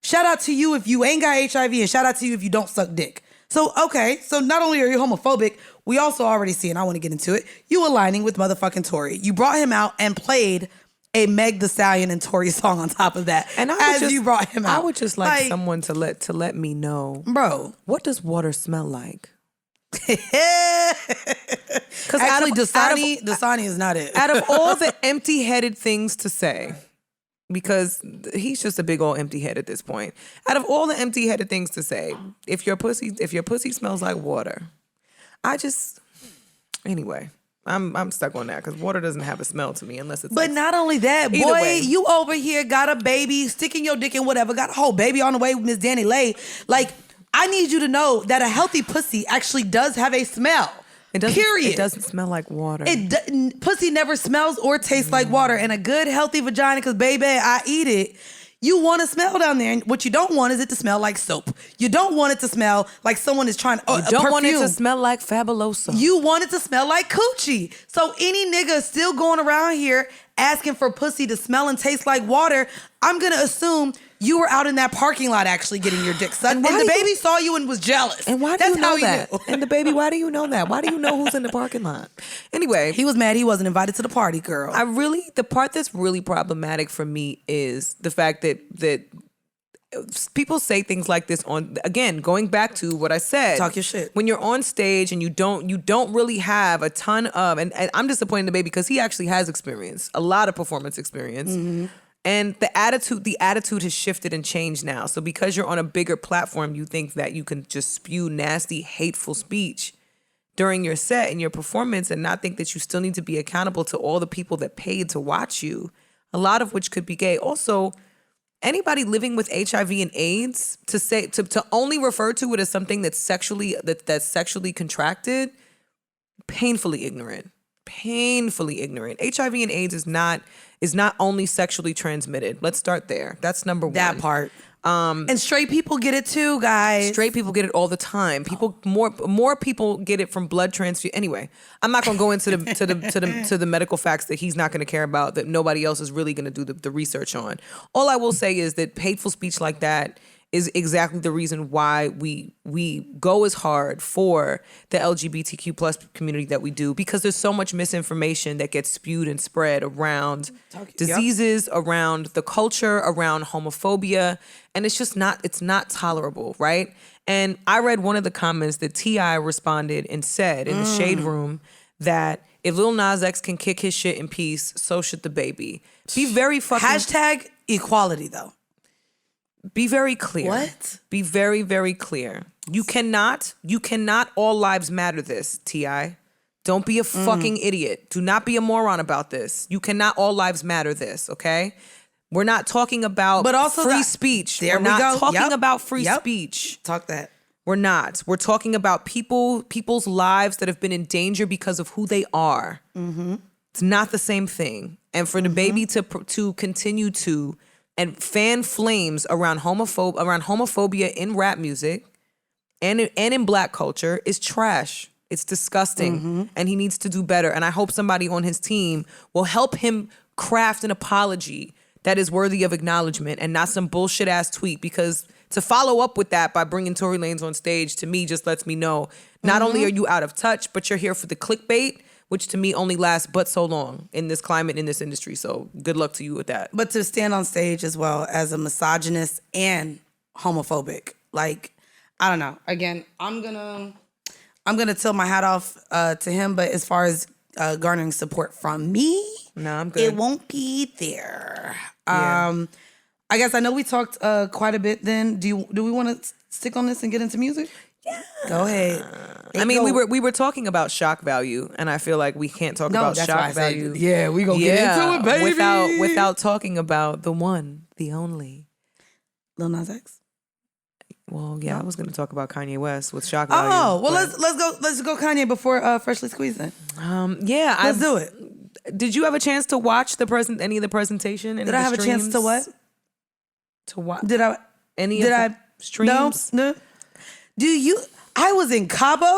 Shout out to you if you ain't got HIV, and shout out to you if you don't suck dick. So, okay, so not only are you homophobic, we also already see, and I want to get into it, you aligning with motherfucking Tory. You brought him out and played a Meg Thee Stallion and Tory song on top of that, and you brought him out. I would just like someone to let me know, bro, what does water smell like? Because actually, Dasani is not it. Out of all the empty-headed things to say, because he's just a big old empty head at this point. Out of all the empty-headed things to say, if your pussy smells like water, anyway. I'm stuck on that because water doesn't have a smell to me unless it's. But not only that, boy, you over here got a baby, sticking your dick in whatever, got a whole baby on the way with Miss Danny Lay. Like, I need you to know that a healthy pussy actually does have a smell. It doesn't, period. It doesn't smell like water. Pussy never smells or tastes like water. And a good, healthy vagina, because baby, I eat it. You want to smell down there. And what you don't want is it to smell like soap. You don't want it to smell like someone is trying to... You don't want it to smell like Fabuloso. You want it to smell like coochie. So any nigga still going around here asking for pussy to smell and taste like water, I'm going to assume you were out in that parking lot actually getting your dick sucked. And the baby saw you and was jealous. And why do you know that? And the baby, why do you know that? Why do you know who's in the parking lot? Anyway. He was mad he wasn't invited to the party, girl. The part that's really problematic for me is the fact that people say things like this on, again, going back to what I said. Talk your shit. When you're on stage and you don't really have a ton of, and I'm disappointed in the baby because he actually has experience, a lot of performance experience. Mm-hmm. And the attitude has shifted and changed now. So because you're on a bigger platform, you think that you can just spew nasty, hateful speech during your set and your performance and not think that you still need to be accountable to all the people that paid to watch you, a lot of which could be gay. Also, anybody living with HIV and AIDS, to only refer to it as something that's sexually contracted, painfully ignorant. HIV and AIDS is not only sexually transmitted. Let's start there. That's number one. That part. And straight people get it too, guys. Straight people get it all the time. More people get it from blood transfusion. Anyway, I'm not gonna go into the medical facts that he's not gonna care about, that nobody else is really gonna do the research on. All I will say is that hateful speech like that is exactly the reason why we go as hard for the LGBTQ plus community that we do, because there's so much misinformation that gets spewed and spread around diseases, around the culture, around homophobia, and it's not tolerable, right? And I read one of the comments that T.I. responded and said in the Shade Room that if Lil Nas X can kick his shit in peace, so should the baby. Be very fucking... Hashtag equality, though. Be very clear. What? Be very, very clear. You cannot all lives matter this, T.I. Don't be a fucking idiot. Do not be a moron about this. You cannot all lives matter this, okay? We're not talking about free speech. We're not talking about free speech. Talk that. We're not. We're talking about people's lives that have been in danger because of who they are. Mm-hmm. It's not the same thing. And for the baby to continue to and fan flames around homophobia in rap music and in black culture is trash. It's disgusting. And he needs to do better. And I hope somebody on his team will help him craft an apology that is worthy of acknowledgement and not some bullshit ass tweet, because to follow up with that by bringing Tory Lanez on stage, to me, just lets me know not only are you out of touch, but you're here for the clickbait, which to me only lasts but so long in this climate, in this industry. So good luck to you with that. But to stand on stage as well as a misogynist and homophobic, like, I don't know. Again, I'm gonna tilt my hat off to him, but as far as garnering support from me, no, I'm good. It won't be there. Yeah. I guess I know we talked quite a bit. Then do we want to stick on this and get into music? Yeah. Go ahead. We were talking about shock value, and I feel like we can't talk about shock value. Yeah, we gonna get into it, baby. Without talking about the one, the only, Lil Nas X. Well, yeah, I was going to talk about Kanye West with shock value. Oh, well, let's go Kanye before Freshly Squeezed. Then. Yeah, let's do it. Did you have a chance to watch any of the presentation? Did I have a chance to what? To what? Did I? Did I streams? No. I was in Cabo.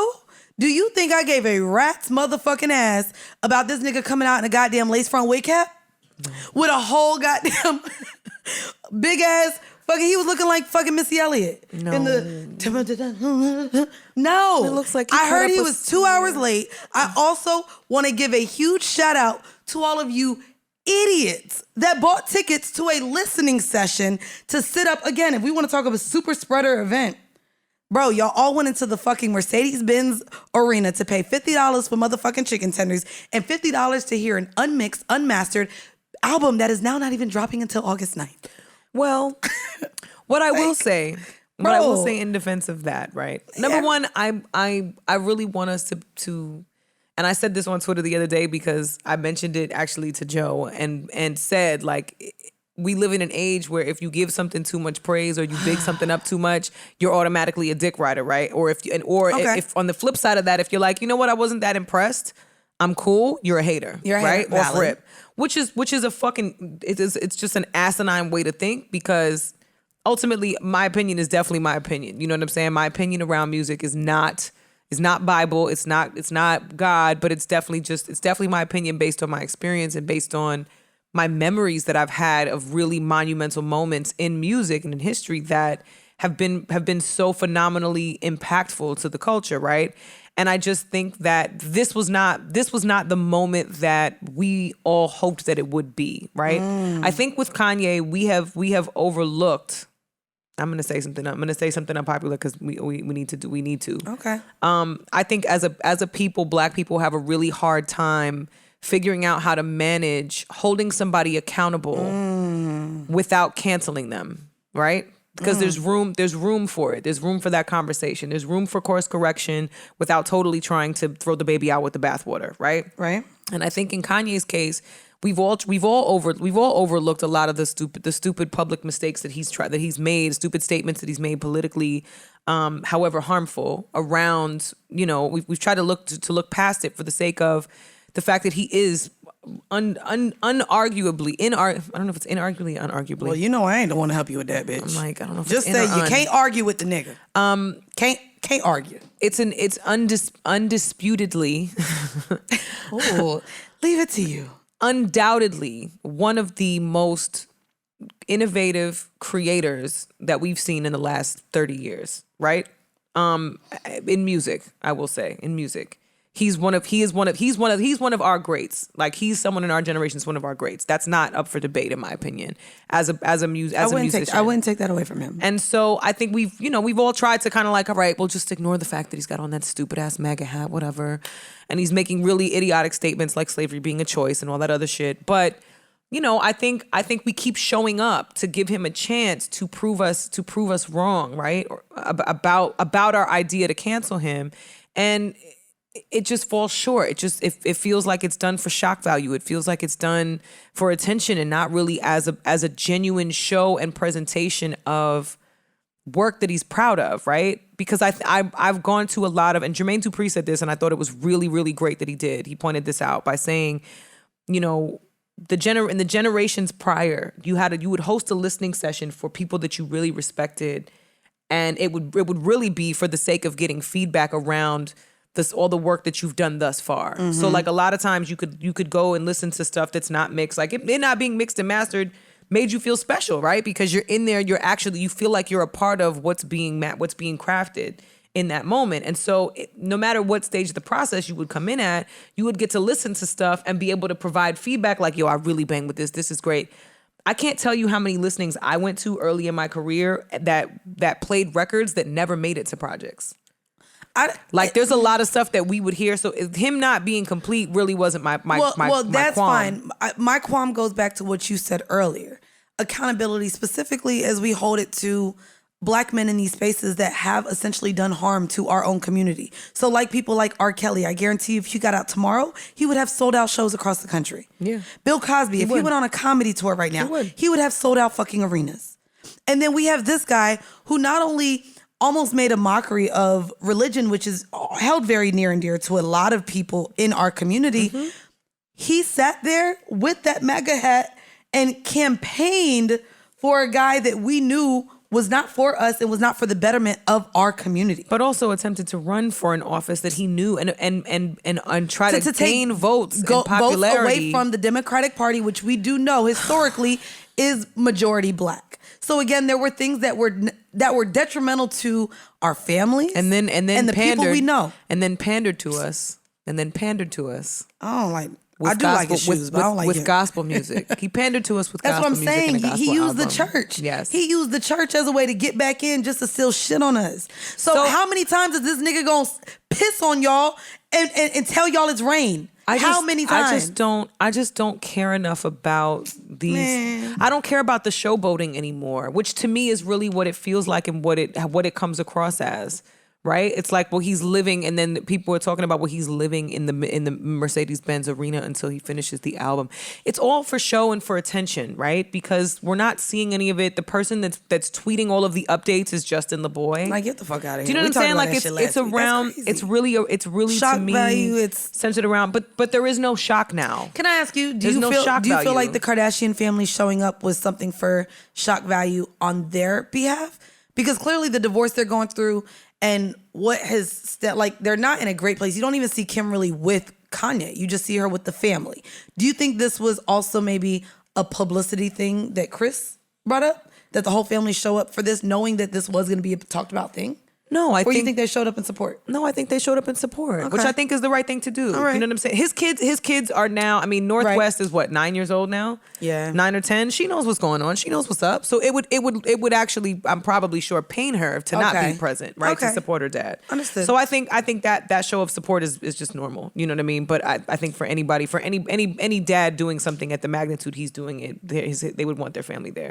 Do you think I gave a rat's motherfucking ass about this nigga coming out in a goddamn lace front wig cap? No. With a whole goddamn big ass Fucking, he was looking like fucking Missy Elliott. No. In the no. It looks like I heard he was 2 hours late. I also want to give a huge shout out to all of you idiots that bought tickets to a listening session to sit up again. If we want to talk about a super spreader event, bro, y'all all went into the fucking Mercedes-Benz arena to pay $50 for motherfucking chicken tenders and $50 to hear an unmixed, unmastered album that is now not even dropping until August 9th. Well, what I will say in defense of that, right? Number one, I really want us to, and I said this on Twitter the other day because I mentioned it actually to Joe and said, like, we live in an age where if you give something too much praise or you big something up too much, you're automatically a dick rider, right? Or if on the flip side of that, if you're like, you know what, I wasn't that impressed, I'm cool, you're a hater, you're a right? hater. Off rip, which is a fucking it's just an asinine way to think, because ultimately my opinion is definitely my opinion. You know what I'm saying? My opinion around music is not Bible, it's not God, but it's definitely my opinion based on my experience and based on my memories that I've had of really monumental moments in music and in history that have been so phenomenally impactful to the culture, right? And I just think that this was not the moment that we all hoped that it would be, right? I think with Kanye, we have overlooked. I'm gonna say something unpopular because we need to. Okay. I think as a people, Black people have a really hard time figuring out how to manage holding somebody accountable without canceling them, right? Because there's room for it. There's room for that conversation. There's room for course correction without totally trying to throw the baby out with the bathwater, right? Right. And I think in Kanye's case, we've all overlooked a lot of the stupid public mistakes that he's made, stupid statements that he's made politically, however harmful, around, you know, we've tried to look past it for the sake of the fact that he is unarguably, I don't know if it's inarguably, unarguably. Well, you know I ain't the one to help you with that, bitch. I'm like, I don't know if just it's say you can't argue with the nigga. Can't argue. It's undisputedly. Oh, leave it to you. Undoubtedly one of the most innovative creators that we've seen in the last 30 years, right? In music, I will say, in music. He's one of our greats. Like, he's someone in our generation is one of our greats. That's not up for debate, in my opinion. As a musician, I wouldn't take that away from him. And so I think we've all tried to kind of like, all right, we'll just ignore the fact that he's got on that stupid ass MAGA hat, whatever, and he's making really idiotic statements like slavery being a choice and all that other shit. But you know, I think we keep showing up to give him a chance to prove us wrong, right? Or about our idea to cancel him, and it just falls short. It feels like it's done for shock value. It feels like it's done for attention and not really as a genuine show and presentation of work that he's proud of, right? Because I've gone to a lot of, and Jermaine Dupri said this, and I thought it was really, really great that he did. He pointed this out by saying, you know, in the generations prior, you would host a listening session for people that you really respected, and it would really be for the sake of getting feedback around all the work that you've done thus far. Mm-hmm. So like a lot of times you could go and listen to stuff that's not mixed. Like it not being mixed and mastered made you feel special, right? Because you're in there, you feel like you're a part of what's being crafted in that moment. And so no matter what stage of the process you would come in at, you would get to listen to stuff and be able to provide feedback like, yo, I really bang with this. This is great. I can't tell you how many listenings I went to early in my career that played records that never made it to projects. There's a lot of stuff that we would hear. So him not being complete really wasn't my that's qualm. fine. My qualm goes back to what you said earlier. Accountability, specifically as we hold it to Black men in these spaces that have essentially done harm to our own community. So like people like R. Kelly, I guarantee you if he got out tomorrow, he would have sold out shows across the country. Yeah. Bill Cosby, if he went on a comedy tour right now, he would have sold out fucking arenas. And then we have this guy who not only almost made a mockery of religion, which is held very near and dear to a lot of people in our community. Mm-hmm. He sat there with that MAGA hat and campaigned for a guy that we knew was not for us. It was not for the betterment of our community. But also attempted to run for an office that he knew and try to gain votes and popularity. Votes away from the Democratic Party, which we do know historically is majority black. So again, there were things that were detrimental to our families and then the people we know. And then pandered to us. I don't like With I do gospel, like his shoes, but I don't like with him. gospel music. He pandered to us with That's gospel what I'm music. saying. And a He gospel used the album. church. Yes. He used the church as a way to get back in just to still shit on us. So how many times is this nigga gonna piss on y'all and tell y'all it's rain? How many times? I just don't care enough about these. Man. I don't care about the showboating anymore, which to me is really what it feels like and what it comes across as. Right? It's like, well, he's living, and then people are talking about, well, he's living in the Mercedes-Benz arena until he finishes the album. It's all for show and for attention, right? Because we're not seeing any of it. The person that's tweeting all of the updates is Justin LeBoy. Like, get the fuck out of here. Do you know what I'm saying? Like, it's around. It's really shock to me value. It's centered around. But there is no shock now. Can I ask you? Do There's you no feel? shock Do you feel value. like the Kardashian family showing up was something for shock value on their behalf? Because clearly the divorce they're going through and what has like they're not in a great place. You don't even see Kimberly with Kanye. You just see her with the family. Do you think this was also maybe a publicity thing that Chris brought up? That the whole family show up for this, knowing that this was going to be a talked about thing? No, Or you think they showed up in support? No, I think they showed up in support, which Okay. I think is the right thing to do. All right. You know what I'm saying? His kids are now, I mean, Northwest is what, 9 years old now? Yeah. 9 or 10. She knows what's going on. She knows what's up. So it would actually, I'm probably sure, pain her to not Okay. be present, right? To Okay. support her dad. Understood. So I think that show of support is just normal. You know what I mean? But I think for anybody, for any dad doing something at the magnitude he's doing it, they would want their family there.